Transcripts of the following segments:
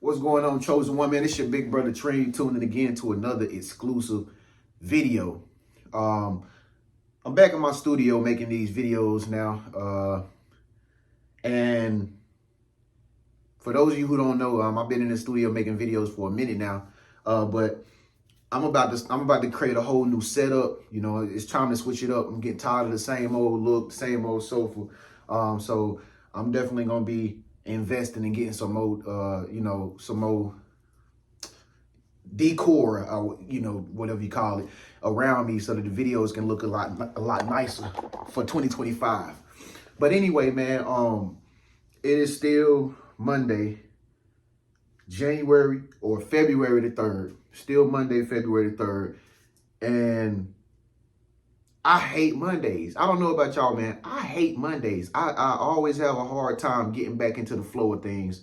What's going on, Chosen One, man? It's your big brother Trey, tuning again to another exclusive video. I'm back in my studio making these videos now. And for those of you who don't know, I've been in the studio making videos for a minute now. But I'm about to create a whole new setup. You know, it's time to switch it up. I'm getting tired of the same old look, same old sofa. So I'm definitely gonna be investing in getting some more, some more decor, whatever you call it, around me, so that the videos can look a lot nicer for 2025. But anyway, man, it is still Monday, February the 3rd. Still Monday, February the 3rd. And I hate Mondays. I don't know about y'all, man. I hate Mondays. I always have a hard time getting back into the flow of things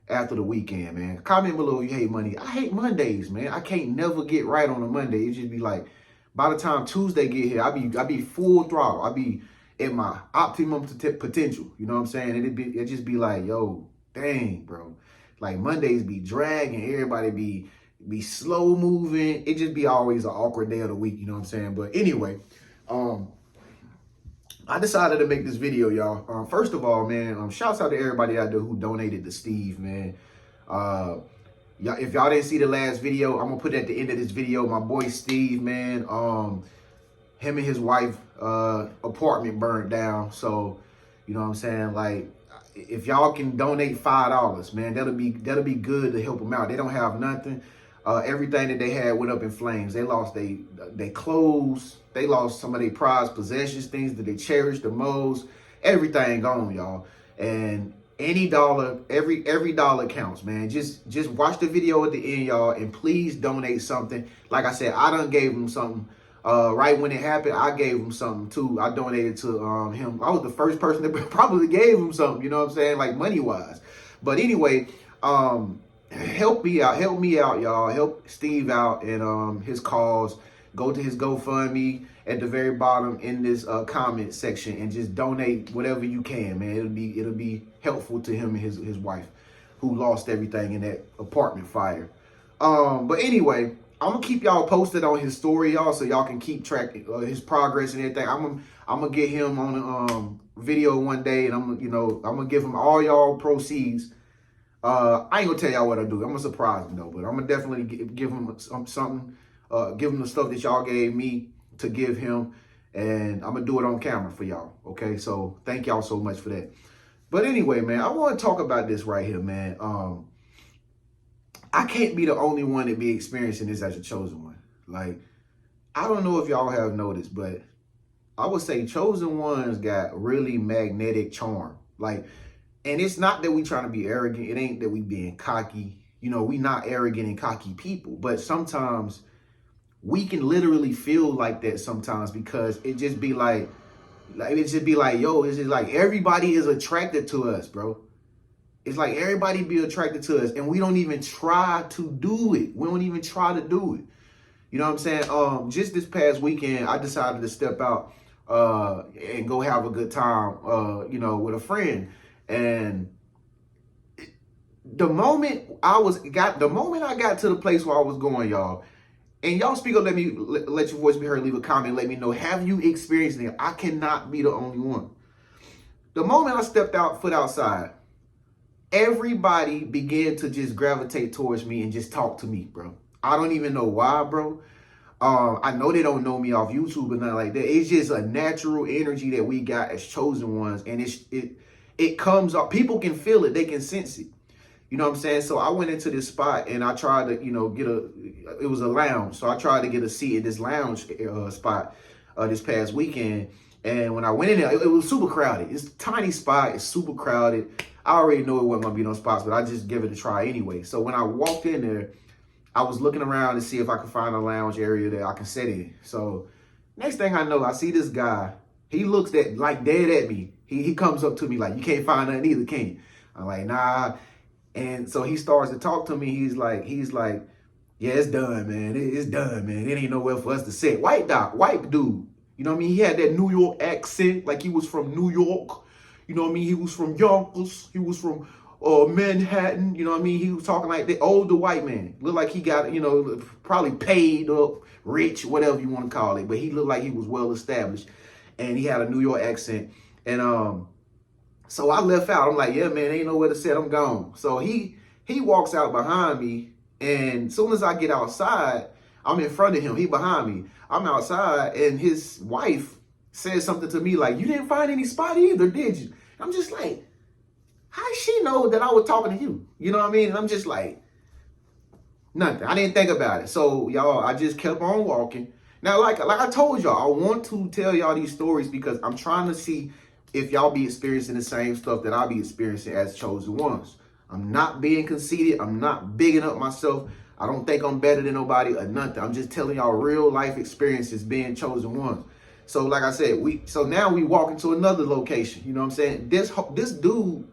after the weekend, man. Comment below if you hate Monday. I hate Mondays, man. I can't never get right on a Monday. It just be like, by the time Tuesday get here, I be full throttle. I be at my optimum potential. You know what I'm saying? And it just be like, yo, dang, bro. Like Mondays be dragging. Everybody be slow moving. It just be always an awkward day of the week. You know what I'm saying? But anyway, I decided to make this video, y'all. First of all, man, shouts out to everybody out there who donated to Steve, man. If y'all didn't see the last video, I'm gonna put at the end of this video, my boy Steve, man. Him and his wife apartment burned down. So, you know what I'm saying? Like, if y'all can donate $5, man, that'll be good to help them out. They don't have nothing. Everything that they had went up in flames. They lost they clothes. They lost some of their prized possessions, things that they cherished the most. Everything gone, y'all. And any dollar, every dollar counts, man. Just watch the video at the end, y'all, and please donate something. Like I said, I done gave him something. Right when it happened, I gave him something too. I donated to him. I was the first person that probably gave him something, you know what I'm saying? Like money wise. But anyway, help me out, y'all. Help Steve out and his cause. Go to his GoFundMe at the very bottom in this comment section and just donate whatever you can, man. It'll be helpful to him and his wife, who lost everything in that apartment fire. But anyway, I'm gonna keep y'all posted on his story, y'all, so y'all can keep track of his progress and everything. I'm gonna get him on a video one day, and I'm gonna give him all y'all proceeds. I ain't gonna tell y'all what I do. I'm gonna surprise him though, but I'm gonna definitely give him something. Give him the stuff that y'all gave me to give him, and I'm gonna do it on camera for y'all. Okay, so thank y'all so much for that. But anyway, man, I want to talk about this right here, man. I can't be the only one to be experiencing this as a chosen one. Like, I don't know if y'all have noticed, but I would say chosen ones got really magnetic charm. Like, and it's not that we trying to be arrogant. It ain't that we being cocky. You know, we not arrogant and cocky people, but sometimes we can literally feel like that sometimes, because it just be like yo, it's just like everybody is attracted to us, bro. It's like everybody be attracted to us, and we don't even try to do it. We don't even try to do it. You know what I'm saying? Just this past weekend, I decided to step out and go have a good time, with a friend. And the moment I got to the place where I was going, y'all, and y'all speak up, let your voice be heard, leave a comment, let me know, have you experienced it? I cannot be the only one. The moment I stepped foot outside, everybody began to just gravitate towards me and just talk to me, bro. I don't even know why, bro. I know they don't know me off YouTube or nothing like that. It's just a natural energy that we got as chosen ones, and it comes up. People can feel it, they can sense it. You know what I'm saying? So I went into this spot and I tried to, it was a lounge. So I tried to get a seat at this lounge spot this past weekend. And when I went in there, it was super crowded. It's a tiny spot. It's super crowded. I already knew it wasn't going to be no spots, but I just give it a try anyway. So when I walked in there, I was looking around to see if I could find a lounge area that I can sit in. So next thing I know, I see this guy. He looks like dead at me. He comes up to me like, you can't find nothing either, can you? I'm like, nah. And so he starts to talk to me. He's like, yeah, it's done, man. It's done, man. It ain't nowhere for us to sit. White dude. You know what I mean? He had that New York accent, like he was from New York. You know what I mean? He was from Yonkers. He was from or Manhattan, you know what I mean? He was talking like the older white man. Looked like he got, you know, probably paid up, rich, whatever you want to call it. But he looked like he was well established. And he had a New York accent. And so I left out. I'm like, yeah, man, ain't nowhere to sit. I'm gone. So he walks out behind me. And as soon as I get outside, I'm in front of him. He behind me. I'm outside. And his wife said something to me like, you didn't find any spot either, did you? I'm just like, how does she know that I was talking to you? You know what I mean? And I'm just like, nothing. I didn't think about it. So, y'all, I just kept on walking. Now, like I told y'all, I want to tell y'all these stories because I'm trying to see if y'all be experiencing the same stuff that I'll be experiencing as chosen ones. I'm not being conceited. I'm not bigging up myself. I don't think I'm better than nobody or nothing. I'm just telling y'all real life experiences being chosen ones. So, like I said, now we walk into another location. You know what I'm saying? This dude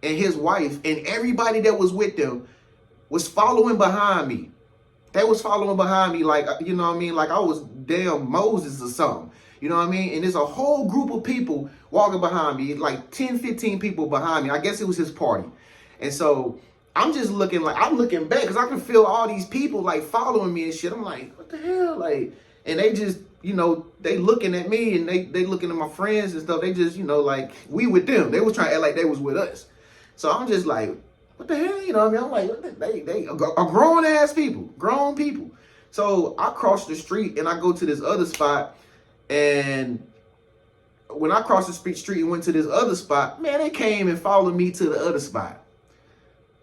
and his wife and everybody that was with them was following behind me. They was following behind me like, you know what I mean? Like I was damn Moses or something. You know what I mean? And there's a whole group of people walking behind me, like 10, 15 people behind me. I guess it was his party. And so I'm just looking back because I can feel all these people like following me and shit. I'm like, what the hell? Like, and they just, you know, they looking at me and they looking at my friends and stuff. They just, you know, like we with them. They was trying to act like they was with us. So I'm just like, what the hell? You know what I mean? I'm like, they are grown ass people, grown people. So I cross the street and I go to this other spot. And when I crossed the street and went to this other spot, man, they came and followed me to the other spot.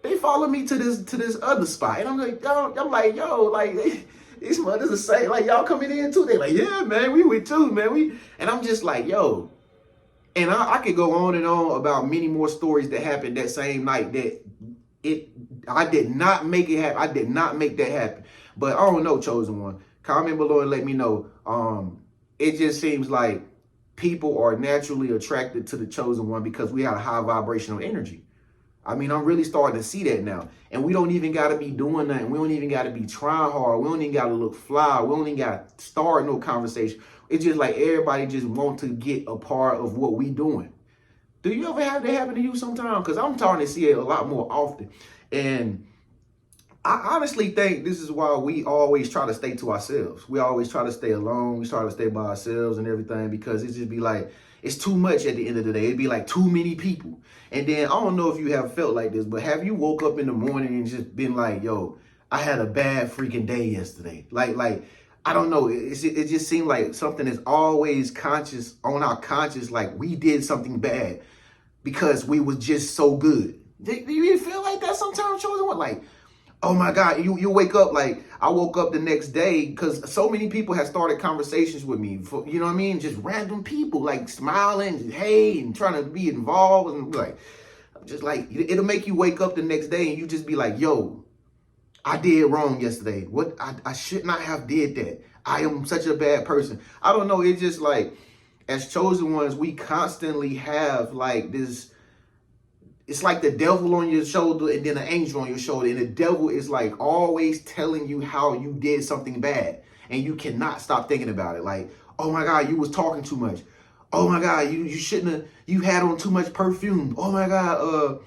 They followed me to this other spot. And I'm like, yo, like these mothers are saying, like, y'all coming in too? They like, yeah, man, we with too, man. And I'm just like, yo. And I could go on and on about many more stories that happened that same night that I did not make it happen. I did not make that happen. But I don't know, chosen one. Comment below and let me know. It just seems like people are naturally attracted to the chosen one because we have a high vibrational energy. I mean, I'm really starting to see that now. And we don't even got to be doing nothing. We don't even got to be trying hard. We don't even got to look fly. We don't even got to start no conversation. It's just like everybody just want to get a part of what we doing. Do you ever have that happen to you sometime? Because I'm starting to see it a lot more often. And I honestly think this is why we always try to stay to ourselves. We always try to stay alone. We try to stay by ourselves and everything because it just be like, it's too much at the end of the day. It'd be like too many people. And then I don't know if you have felt like this, but have you woke up in the morning and just been like, yo, I had a bad freaking day yesterday. Like I don't know. It just seemed like something is always conscious on our conscious. Like we did something bad because we was just so good. Do you even feel like that sometimes, chosen one? Like, oh my God, you wake up like I woke up the next day because so many people have started conversations with me. You know what I mean? Just random people like smiling, hey, and trying to be involved. And like, just like, it'll make you wake up the next day and you just be like, yo, I did wrong yesterday. What I should not have did that. I am such a bad person. I don't know. It's just like, as chosen ones, we constantly have like this. It's like the devil on your shoulder and then an angel on your shoulder. And the devil is like always telling you how you did something bad. And you cannot stop thinking about it. Like, oh my God, you was talking too much. Oh my God, you shouldn't have, you had on too much perfume. Oh my God,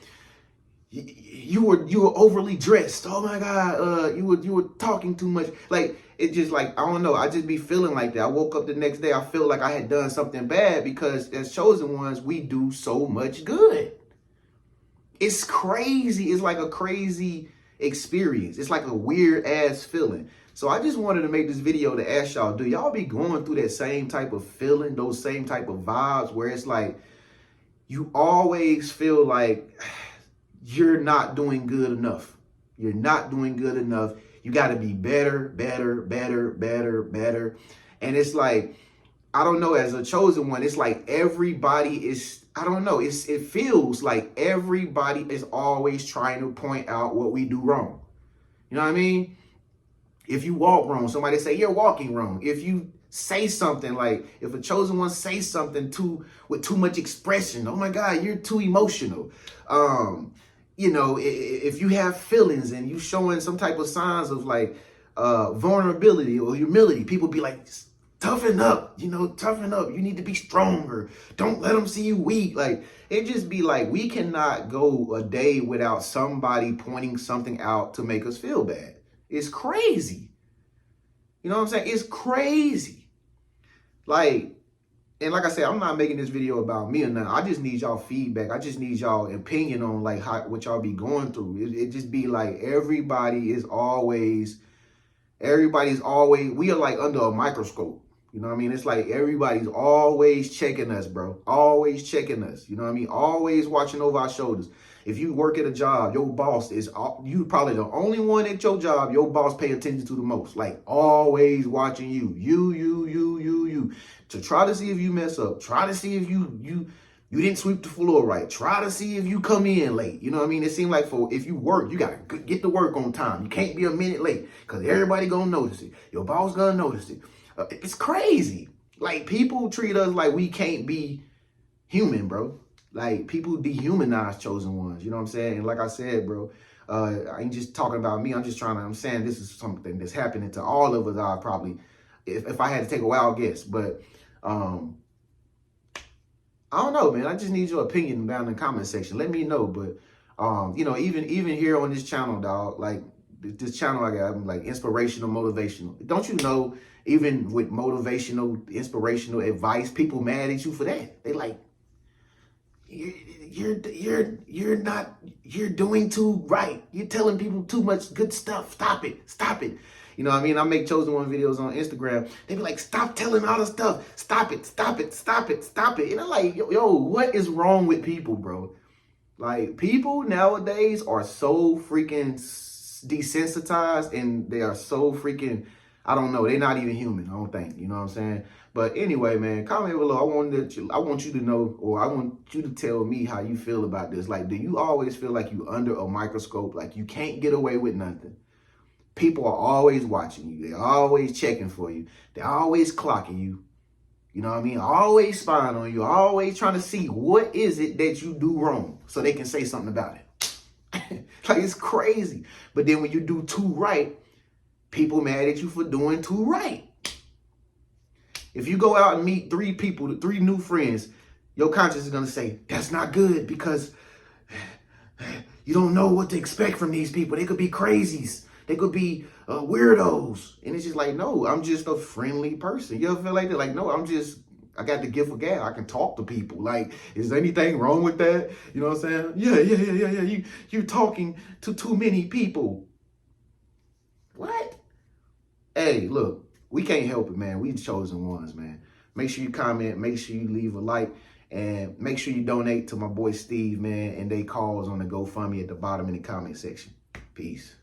you were overly dressed. Oh my God, you were talking too much. Like, it just like, I don't know. I just be feeling like that. I woke up the next day. I feel like I had done something bad because as chosen ones, we do so much good. It's crazy. It's like a crazy experience. It's like a weird ass feeling. So I just wanted to make this video to ask y'all, do y'all be going through that same type of feeling, those same type of vibes where it's like you always feel like you're not doing good enough. You're not doing good enough. You got to be better, better, better, better, better. And it's like, I don't know, as a chosen one, it's like everybody is, I don't know, it feels like everybody is always trying to point out what we do wrong. You know what I mean? If you walk wrong, somebody say you're walking wrong. If you say something, like if a chosen one says something with too much expression, oh my God, you're too emotional. You know, if you have feelings and you showing some type of signs of like vulnerability or humility, people be like, toughen up, toughen up. You need to be stronger. Don't let them see you weak. Like, it just be like, we cannot go a day without somebody pointing something out to make us feel bad. It's crazy. You know what I'm saying? It's crazy. Like, and like I said, I'm not making this video about me or nothing. I just need y'all feedback. I just need y'all opinion on like what y'all be going through. It just be like everybody's always, we are like under a microscope. You know what I mean? It's like everybody's always checking us, bro. Always checking us. You know what I mean? Always watching over our shoulders. If you work at a job, your boss you probably the only one at your job your boss pay attention to the most. Like, always watching you. You. To try to see if you mess up. Try to see if you didn't sweep the floor right. Try to see if you come in late. You know what I mean? It seems like if you work, you got to get to work on time. You can't be a minute late because everybody going to notice it. Your boss going to notice it. It's crazy. Like, people treat us like we can't be human, bro. Like, people dehumanize chosen ones. You know what I'm saying? And like I said, bro, I ain't just talking about me. I'm saying this is something that's happening to all of us. I probably, if I had to take a wild guess, but I don't know, man. I just need your opinion down in the comment section. Let me know. But even here on this channel, dog, like this channel I got, I'm like inspirational, motivational. Don't you know, even with motivational, inspirational advice, people mad at you for that. They like, you're doing too right. You're telling people too much good stuff. Stop it. You know what I mean? I make chosen one videos on Instagram. They be like, stop telling all the stuff. Stop it. And I'm like, yo, what is wrong with people, bro? Like, people nowadays are so freaking desensitized, and they are so freaking, I don't know, they're not even human, I don't think. You know what I'm saying? But anyway, man, comment below. I want you to know, or I want you to tell me how you feel about this. Like, do you always feel like you under a microscope? Like, you can't get away with nothing? People are always watching you. They're always checking for you. They're always clocking you. You know what I mean? Always spying on you. Always trying to see what is it that you do wrong so they can say something about it. Like, it's crazy. But then when you do too right, people mad at you for doing too right. If you go out and meet 3 people, 3 new friends, your conscience is going to say, that's not good because you don't know what to expect from these people. They could be crazies. They could be weirdos. And it's just like, no, I'm just a friendly person. You ever feel like that? Like, no, I got the gift of gab. I can talk to people. Like, is there anything wrong with that? You know what I'm saying? Yeah. You're talking to too many people. What? Hey, look, we can't help it, man. We the chosen ones, man. Make sure you comment. Make sure you leave a like. And make sure you donate to my boy Steve, man. And they calls on the GoFundMe at the bottom in the comment section. Peace.